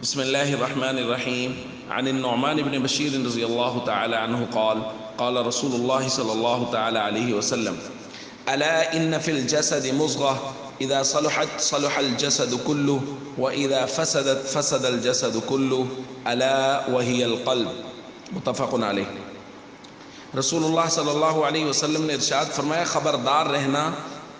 بسم الله الرحمن الرحيم عن النعمان بن بشير رضي الله تعالى عنه قال قال رسول الله صلى الله تعالى عليه وسلم ألا إن في الجسد مضغة إذا صلحت صلح الجسد كله وإذا فسدت فسد الجسد كله ألا وهي القلب متفق علیہ۔ رسول اللہ صلی اللہ علیہ وسلم نے ارشاد فرمایا خبردار رہنا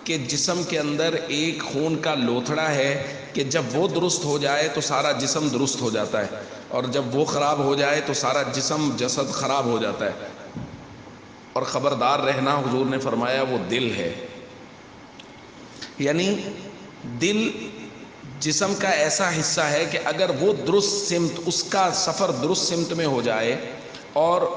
کہ جسم کے اندر ایک خون کا لوتھڑا ہے کہ جب وہ درست ہو جائے تو سارا جسم درست ہو جاتا ہے، اور جب وہ خراب ہو جائے تو سارا جسد خراب ہو جاتا ہے۔ اور خبردار رہنا حضور نے فرمایا وہ دل ہے، یعنی دل جسم کا ایسا حصہ ہے کہ اگر وہ درست سمت، اس کا سفر درست سمت میں ہو جائے اور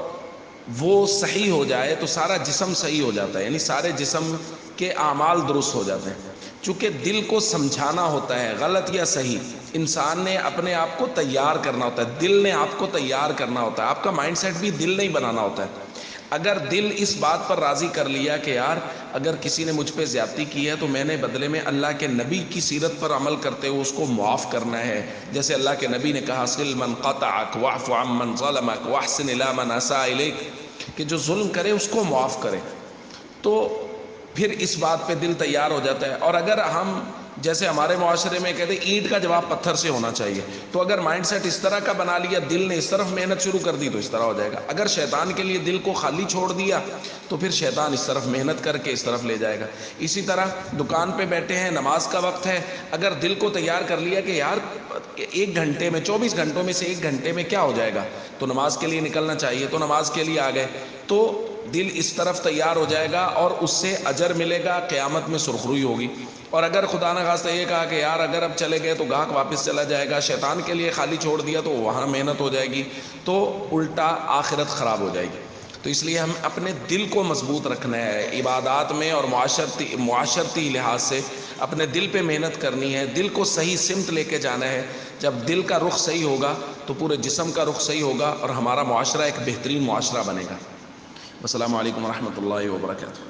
وہ صحیح ہو جائے تو سارا جسم صحیح ہو جاتا ہے، یعنی سارے جسم کے اعمال درست ہو جاتے ہیں۔ چونکہ دل کو سمجھانا ہوتا ہے غلط یا صحیح، انسان نے اپنے آپ کو تیار کرنا ہوتا ہے، دل نے آپ کو تیار کرنا ہوتا ہے، آپ کا مائنڈ سیٹ بھی دل نے ہی بنانا ہوتا ہے۔ اگر دل اس بات پر راضی کر لیا کہ یار اگر کسی نے مجھ پہ زیادتی کی ہے تو میں نے بدلے میں اللہ کے نبی کی سیرت پر عمل کرتے ہوئے اس کو معاف کرنا ہے، جیسے اللہ کے نبی نے کہا صل من قطعک واعف عن من ظلمک واحسن الی من اساء الیک، کہ جو ظلم کرے اس کو معاف کرے، تو پھر اس بات پہ دل تیار ہو جاتا ہے۔ اور اگر ہم جیسے ہمارے معاشرے میں کہتے ہیں اینٹ کا جواب پتھر سے ہونا چاہیے، تو اگر مائنڈ سیٹ اس طرح کا بنا لیا، دل نے اس طرف محنت شروع کر دی تو اس طرح ہو جائے گا۔ اگر شیطان کے لیے دل کو خالی چھوڑ دیا تو پھر شیطان اس طرف محنت کر کے اس طرف لے جائے گا۔ اسی طرح دکان پہ بیٹھے ہیں، نماز کا وقت ہے، اگر دل کو تیار کر لیا کہ یار 1 گھنٹے میں 24 گھنٹوں میں سے 1 گھنٹے میں کیا ہو جائے گا تو نماز کے لیے نکلنا چاہیے، تو نماز کے لیے آ گئے، تو دل اس طرف تیار ہو جائے گا اور اس سے اجر ملے گا، قیامت میں سرخروئی ہوگی۔ اور اگر خدا نخواستہ یہ کہا کہ یار اگر اب چلے گئے تو گاہک واپس چلا جائے گا، شیطان کے لیے خالی چھوڑ دیا تو وہاں محنت ہو جائے گی، تو الٹا آخرت خراب ہو جائے گی۔ تو اس لیے ہم اپنے دل کو مضبوط رکھنا ہے، عبادات میں اور معاشرتی لحاظ سے اپنے دل پہ محنت کرنی ہے، دل کو صحیح سمت لے کے جانا ہے۔ جب دل کا رخ صحیح ہوگا تو پورے جسم کا رخ صحیح ہوگا اور ہمارا معاشرہ ایک بہترین معاشرہ بنے گا۔ السلام علیکم ورحمۃ اللہ وبرکاتہ۔